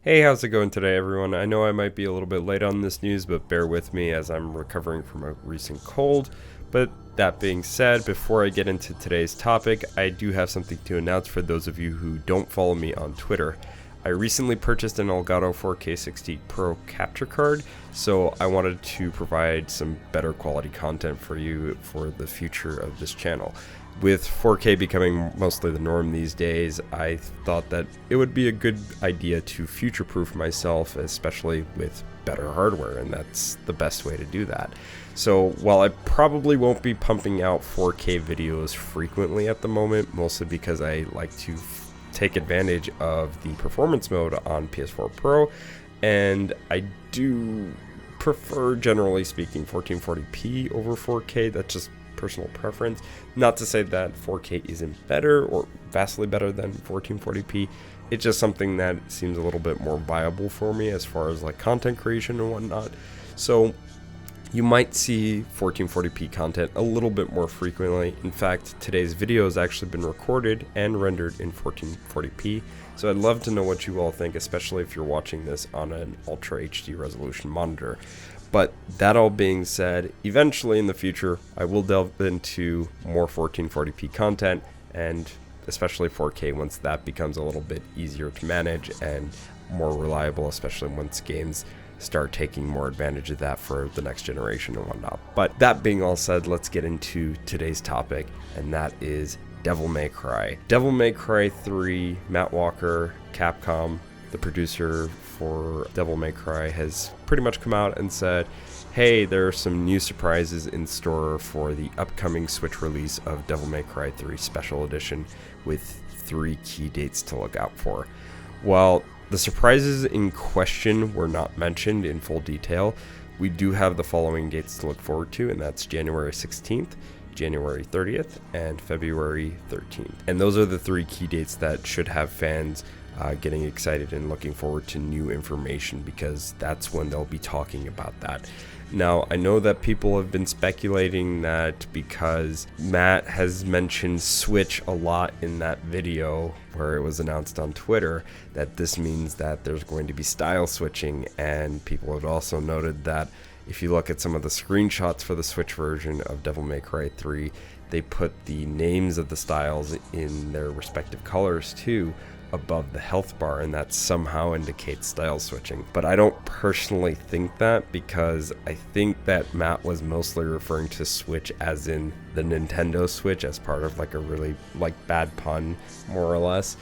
Hey, how's it going today, everyone? I know I might be a little bit late on this news, but bear with me as I'm recovering from a recent cold. But that being said, before I get into today's topic, I do have something to announce for those of you who don't follow me on Twitter. I recently purchased an Elgato 4K60 Pro capture card, so I wanted to provide some better quality content for you for the future of this channel. With 4K becoming mostly the norm these days, I thought that it would be a good idea to future-proof myself, especially with better hardware, and that's the best way to do that. So while I probably won't be pumping out 4K videos frequently at the moment, mostly because I like to take advantage of the performance mode on PS4 Pro, and I do prefer, generally speaking, 1440p over 4K. That's just personal preference. Not to say that 4K isn't better or vastly better than 1440p. It's just something that seems a little bit more viable for me as far as like content creation and whatnot. So you might see 1440p content a little bit more frequently. In fact, today's video has actually been recorded and rendered in 1440p. So I'd love to know what you all think, especially if you're watching this on an Ultra HD resolution monitor. But that all being said, eventually in the future, I will delve into more 1440p content, and especially 4K once that becomes a little bit easier to manage and more reliable, especially once games start taking more advantage of that for the next generation and whatnot. But that being all said, let's get into today's topic, and that is Devil May Cry. Devil May Cry 3, Matt Walker, Capcom, the producer for Devil May Cry, has pretty much come out and said, hey, there are some new surprises in store for the upcoming Switch release of Devil May Cry 3 Special Edition, with 3 key dates to look out for. While the surprises in question were not mentioned in full detail, we do have the following dates to look forward to, and that's January 16th, January 30th, and February 13th. And those are the 3 key dates that should have fans getting excited and looking forward to new information, because that's when they'll be talking about that. Now, I know that people have been speculating that because Matt has mentioned Switch a lot in that video where it was announced on Twitter, that this means that there's going to be style switching, and people have also noted that if you look at some of the screenshots for the Switch version of Devil May Cry 3, they put the names of the styles in their respective colors too above the health bar, and that somehow indicates style switching. But I don't personally think that, because I think that Matt was mostly referring to Switch as in the Nintendo Switch, as part of like a really like bad pun, more or less.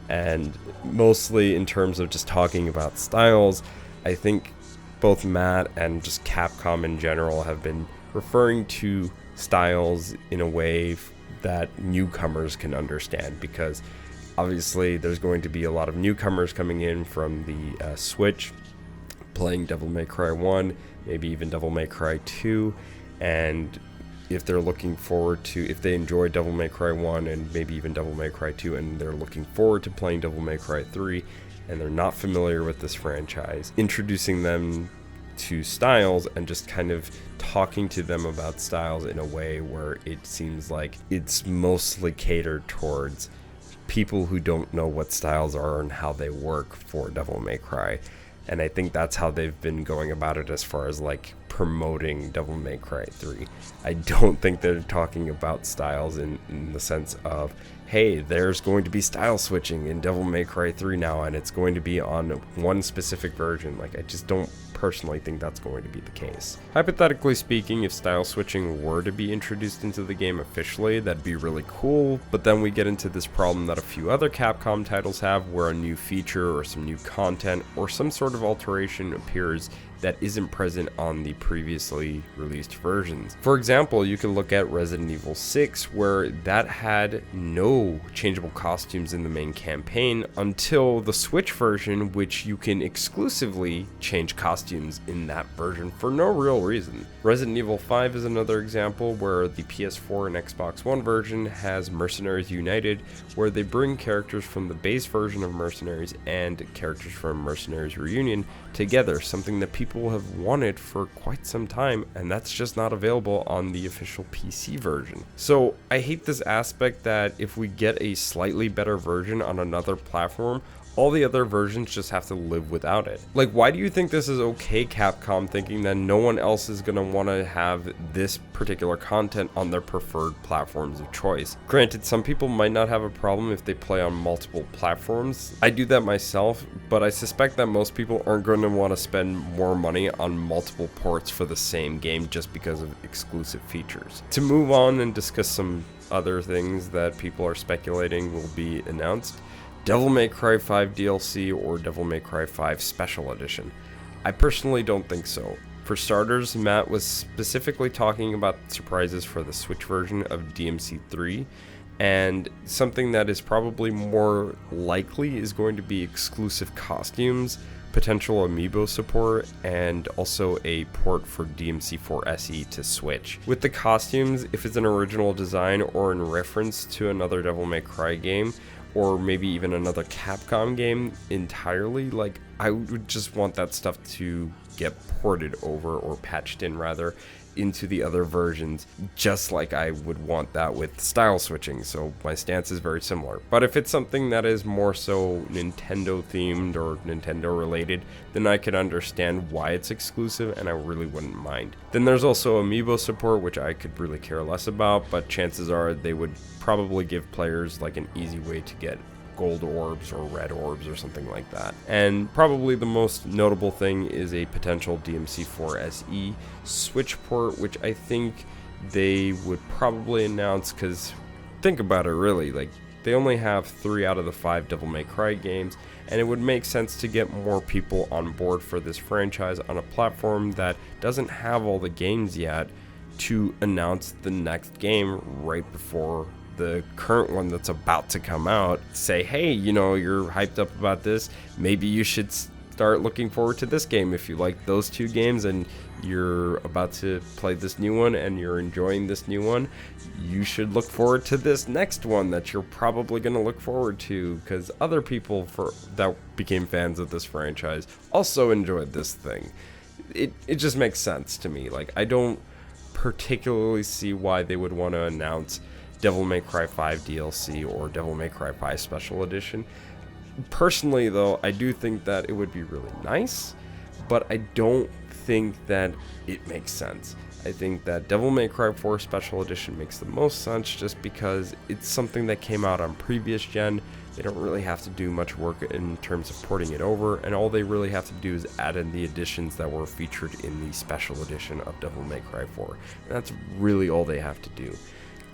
And mostly in terms of just talking about styles, I think both Matt and just Capcom in general have been referring to styles in a way that newcomers can understand, because obviously there's going to be a lot of newcomers coming in from the Switch, playing Devil May Cry 1, maybe even Devil May Cry 2, and if they're looking forward to, if they enjoy Devil May Cry 1 and maybe even Devil May Cry 2, and they're looking forward to playing Devil May Cry 3, and they're not familiar with this franchise, introducing them to styles and just kind of talking to them about styles in a way where it seems like it's mostly catered towards people who don't know what styles are and how they work for Devil May Cry. And I think that's how they've been going about it as far as like promoting Devil May Cry 3. I don't think they're talking about styles in the sense of, hey, there's going to be style switching in Devil May Cry 3 now, and it's going to be on one specific version. Like, I just don't personally think that's going to be the case. Hypothetically speaking, if style switching were to be introduced into the game officially, that'd be really cool, but then we get into this problem that a few other Capcom titles have, where a new feature or some new content or some sort of alteration appears that isn't present on the previously released versions. For example, you can look at Resident Evil 6, where that had no changeable costumes in the main campaign until the Switch version, which you can exclusively change costumes in that version for no real reason. Resident Evil 5 is another example where the PS4 and Xbox One version has Mercenaries United, where they bring characters from the base version of Mercenaries and characters from Mercenaries Reunion together, something that people have wanted for quite some time, and that's just not available on the official PC version. So I hate this aspect that if we get a slightly better version on another platform, all the other versions just have to live without it. Like, why do you think this is okay, Capcom, thinking that no one else is gonna want to have this particular content on their preferred platforms of choice? Granted, some people might not have a problem if they play on multiple platforms. I do that myself, but I suspect that most people aren't going to want to spend more money on multiple ports for the same game just because of exclusive features. To move on and discuss some other things that people are speculating will be announced: Devil May Cry 5 DLC or Devil May Cry 5 Special Edition. I personally don't think so. For starters, Matt was specifically talking about surprises for the Switch version of DMC3, and something that is probably more likely is going to be exclusive costumes, potential amiibo support, and also a port for DMC4 SE to Switch. With the costumes, if it's an original design or in reference to another Devil May Cry game, or maybe even another Capcom game entirely, like, I would just want that stuff to get ported over, or patched in rather, into the other versions, just like I would want that with style switching. So my stance is very similar. But if it's something that is more so Nintendo themed or Nintendo related, then I could understand why it's exclusive, and I really wouldn't mind. Then there's also amiibo support, which I could really care less about, but chances are they would probably give players like an easy way to get gold orbs or red orbs or something like that. And probably the most notable thing is a potential DMC4 SE Switch port, which I think they would probably announce, because think about it really, like, they only have 3 out of the 5 Devil May Cry games, and it would make sense to get more people on board for this franchise on a platform that doesn't have all the games yet, to announce the next game right before the current one that's about to come out. Say, hey, you know, you're hyped up about this, maybe you should start looking forward to this game. If you like those 2 games and you're about to play this new one and you're enjoying this new one, you should look forward to this next one that you're probably going to look forward to, because other people that became fans of this franchise also enjoyed this thing. It just makes sense to me. Like, I don't particularly see why they would want to announce Devil May Cry 5 DLC or Devil May Cry 5 Special Edition. Personally, though, I do think that it would be really nice, but I don't think that it makes sense. I think that Devil May Cry 4 Special Edition makes the most sense just because it's something that came out on previous gen. They don't really have to do much work in terms of porting it over, and all they really have to do is add in the additions that were featured in the Special Edition of Devil May Cry 4. And that's really all they have to do.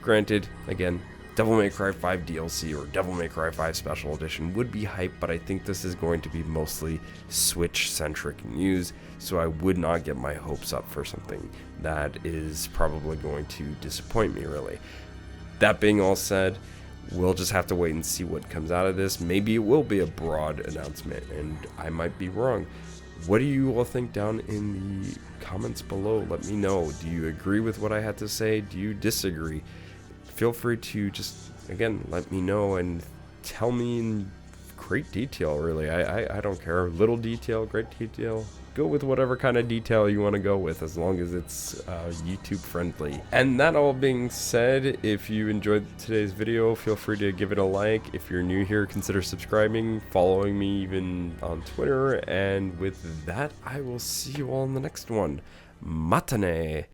Granted, again, Devil May Cry 5 DLC or Devil May Cry 5 Special Edition would be hype, but I think this is going to be mostly Switch-centric news, so I would not get my hopes up for something that is probably going to disappoint me, really. That being all said, we'll just have to wait and see what comes out of this. Maybe it will be a broad announcement, and I might be wrong. What do you all think down in the comments below? Let me know. Do you agree with what I had to say? Do you disagree? Feel free to just, again, let me know and tell me in great detail, really. I don't care. Little detail, great detail. Go with whatever kind of detail you want to go with, as long as it's YouTube friendly. And that all being said, if you enjoyed today's video, feel free to give it a like. If you're new here, consider subscribing, following me even on Twitter. And with that, I will see you all in the next one. Matane!